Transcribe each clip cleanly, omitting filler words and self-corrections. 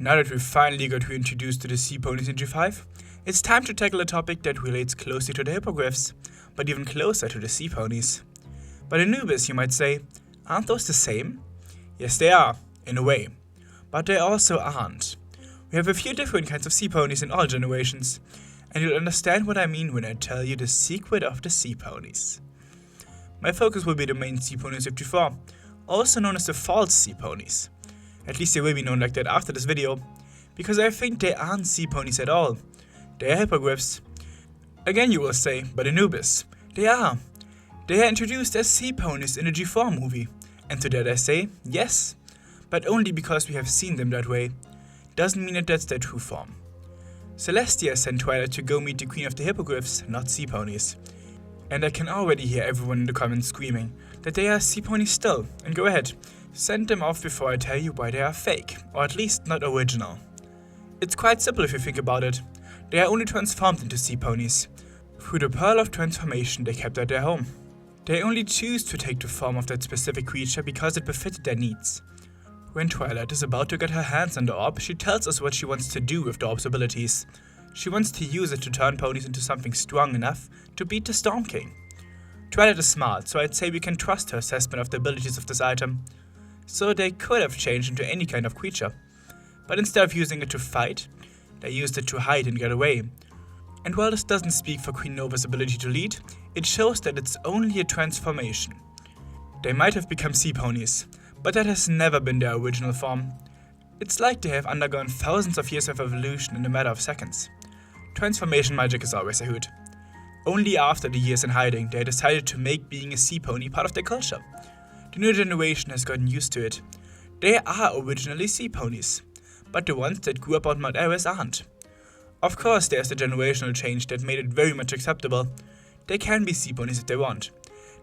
Now that we've finally got reintroduced to the Seaponies in G5, it's time to tackle a topic that relates closely to the Hippogriffs, but even closer to the Seaponies. But Anubis, you might say, aren't those the same? Yes, they are, in a way, but they also aren't. We have a few different kinds of Seaponies in all generations, and you'll understand what I mean when I tell you the secret of the Seaponies. My focus will be the main Seaponies of G4, also known as the false Seaponies. At least they will be known like that after this video, because I think they aren't Seaponies at all. They are Hippogriffs. Again you will say, but Anubis, they are. They are introduced as Seaponies in the G4 movie, and to that I say, yes, but only because we have seen them that way. Doesn't mean that that's their true form. Celestia sent Twilight to go meet the Queen of the Hippogriffs, not Seaponies. And I can already hear everyone in the comments screaming that they are Seaponies still, and go ahead, send them off before I tell you why they are fake, or at least not original. It's quite simple if you think about it. They are only transformed into Seaponies. Through the pearl of transformation they kept at their home. They only choose to take the form of that specific creature because it befitted their needs. When Twilight is about to get her hands on the orb, she tells us what she wants to do with the orb's abilities. She wants to use it to turn ponies into something strong enough to beat the Storm King. Twilight is smart, so I'd say we can trust her assessment of the abilities of this item. So they could have changed into any kind of creature. But instead of using it to fight, they used it to hide and get away. And while this doesn't speak for Queen Nova's ability to lead, it shows that it's only a transformation. They might have become Seaponies, but that has never been their original form. It's like they have undergone thousands of years of evolution in a matter of seconds. Transformation magic is always a hoot. Only after the years in hiding, they decided to make being a Seapony part of their culture. The new generation has gotten used to it. They are originally Seaponies, but the ones that grew up on Mount Ares aren't. Of course, there's the generational change that made it very much acceptable. They can be Seaponies if they want.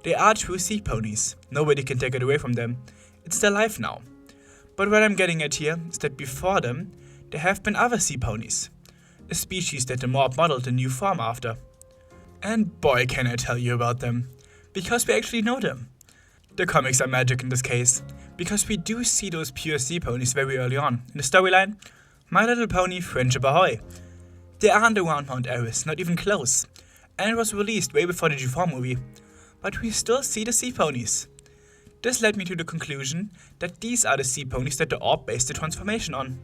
They are true Seaponies. Nobody can take it away from them. It's their life now. But what I'm getting at here is that before them, there have been other Seaponies. A species that the mob modeled a new form after. And boy can I tell you about them. Because we actually know them. The comics are magic in this case. Because we do see those pure Seaponies very early on. In the storyline, My Little Pony Friendship Ahoy. They aren't around Mount Ares, not even close. And it was released way before the G4 movie. But we still see the Seaponies. This led me to the conclusion that these are the Seaponies that the orb based the transformation on.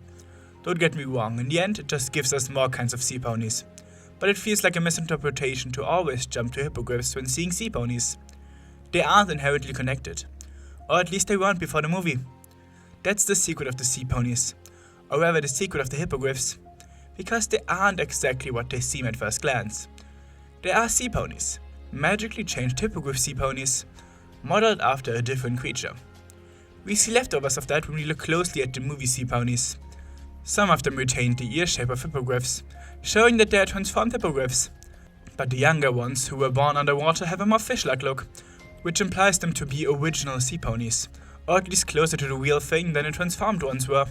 Don't get me wrong, in the end it just gives us more kinds of Seaponies. But it feels like a misinterpretation to always jump to Hippogriffs when seeing Seaponies. They aren't inherently connected. Or at least they weren't before the movie. That's the secret of the Seaponies. Or rather the secret of the Hippogriffs. Because they aren't exactly what they seem at first glance. They are Seaponies. Magically changed Hippogriff Seaponies. Modeled after a different creature. We see leftovers of that when we look closely at the movie Seaponies. Some of them retained the ear shape of Hippogriffs, showing that they are transformed Hippogriffs. But the younger ones, who were born underwater, have a more fish-like look, which implies them to be original Seaponies, or at least closer to the real thing than the transformed ones were.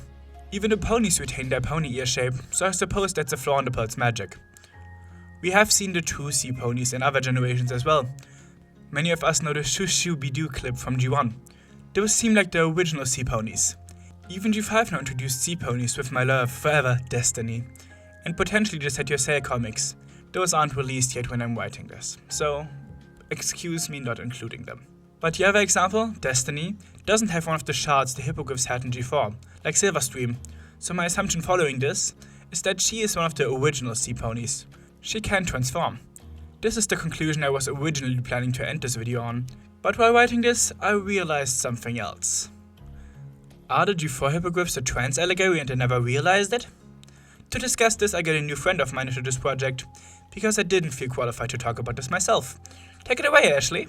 Even the ponies retain their pony ear shape, so I suppose that's a flaw in the Pearl's magic. We have seen the true Seaponies in other generations as well. Many of us know the Shoo Shoo Be Doo clip from G1. Those seem like the original Seaponies. Even G5 now introduced Seaponies with My Love, Forever, Destiny. And potentially the Set Your Sail comics. Those aren't released yet when I'm writing this, so excuse me not including them. But the other example, Destiny, doesn't have one of the shards the Hippogriffs had in G4, like Silverstream, so my assumption following this is that she is one of the original Seaponies. She can transform. This is the conclusion I was originally planning to end this video on, but while writing this, I realized something else. Are the G4 Hippogriffs a trans allegory and I never realized it? To discuss this, I got a new friend of mine into this project, because I didn't feel qualified to talk about this myself. Take it away, Ashley!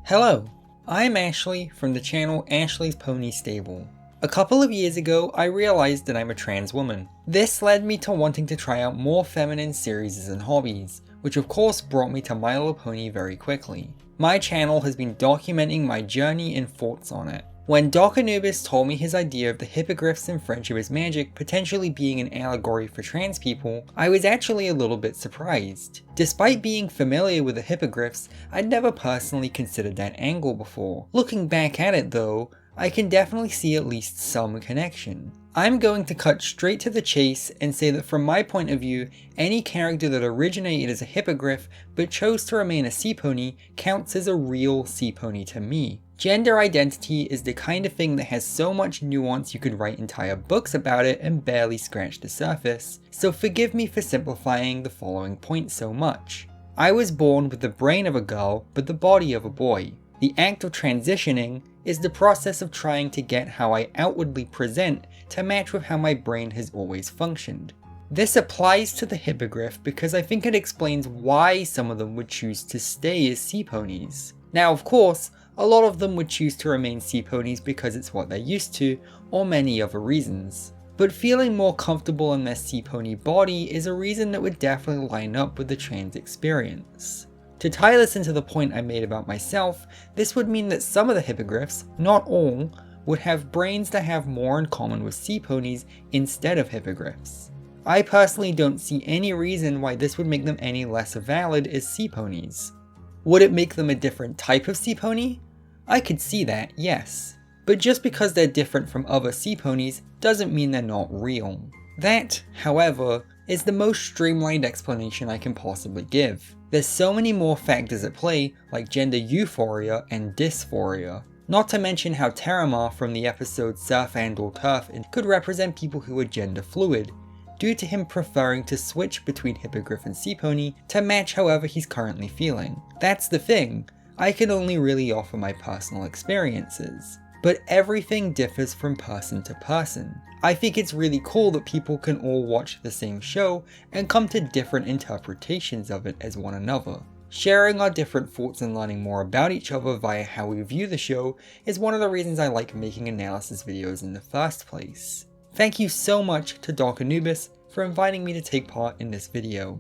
Hello, I'm Ashley from the channel Ashley's Pony Stable. A couple of years ago, I realized that I'm a trans woman. This led me to wanting to try out more feminine series and hobbies, which of course brought me to My Little Pony very quickly. My channel has been documenting my journey and thoughts on it. When Doc Anubis told me his idea of the Hippogriffs and Friendship is Magic potentially being an allegory for trans people, I was actually a little bit surprised. Despite being familiar with the Hippogriffs, I'd never personally considered that angle before. Looking back at it though, I can definitely see at least some connection. I'm going to cut straight to the chase and say that from my point of view, any character that originated as a hippogriff but chose to remain a sea pony counts as a real sea pony to me. Gender identity is the kind of thing that has so much nuance you could write entire books about it and barely scratch the surface, so forgive me for simplifying the following point so much. I was born with the brain of a girl but the body of a boy. The act of transitioning is the process of trying to get how I outwardly present to match with how my brain has always functioned. This applies to the hippogriff because I think it explains why some of them would choose to stay as sea ponies. Now of course, a lot of them would choose to remain sea ponies because it's what they're used to, or many other reasons. But feeling more comfortable in their sea pony body is a reason that would definitely line up with the trans experience. To tie this into the point I made about myself, this would mean that some of the hippogriffs, not all, would have brains that have more in common with sea ponies instead of hippogriffs. I personally don't see any reason why this would make them any less valid as sea ponies. Would it make them a different type of sea pony? I could see that, yes. But just because they're different from other sea ponies doesn't mean they're not real. That, however, is the most streamlined explanation I can possibly give. There's so many more factors at play, like gender euphoria and dysphoria. Not to mention how Terramar from the episode Surf and or Turf could represent people who are gender fluid, due to him preferring to switch between hippogriff and sea pony to match however he's currently feeling. That's the thing, I can only really offer my personal experiences. But everything differs from person to person. I think it's really cool that people can all watch the same show and come to different interpretations of it as one another. Sharing our different thoughts and learning more about each other via how we view the show is one of the reasons I like making analysis videos in the first place. Thank you so much to Dark Anubis for inviting me to take part in this video.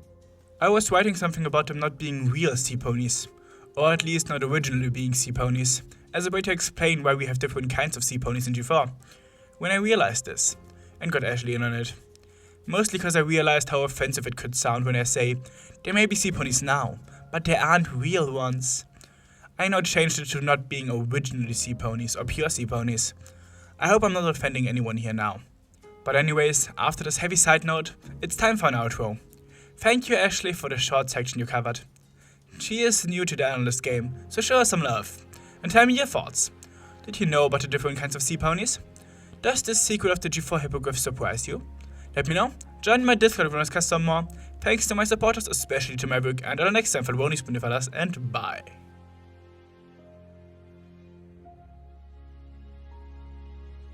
I was writing something about them not being real sea ponies, or at least not originally being sea ponies, as a way to explain why we have different kinds of sea ponies in G4, when I realized this, and got Ashley in on it. Mostly because I realized how offensive it could sound when I say, there may be sea ponies now, but there aren't real ones. I now changed it to not being originally sea ponies or pure sea ponies. I hope I'm not offending anyone here now. But anyways, after this heavy side note, it's time for an outro. Thank you Ashley for the short section you covered. She is new to the analyst game, so show her some love. And tell me your thoughts. Did you know about the different kinds of sea ponies? Does this sequel of the G4 Hippogriff surprise you? Let me know. Join my Discord if you want to discuss some more. Thanks to my supporters, especially to Maverick, and until next time, for the Spoon developers, and bye.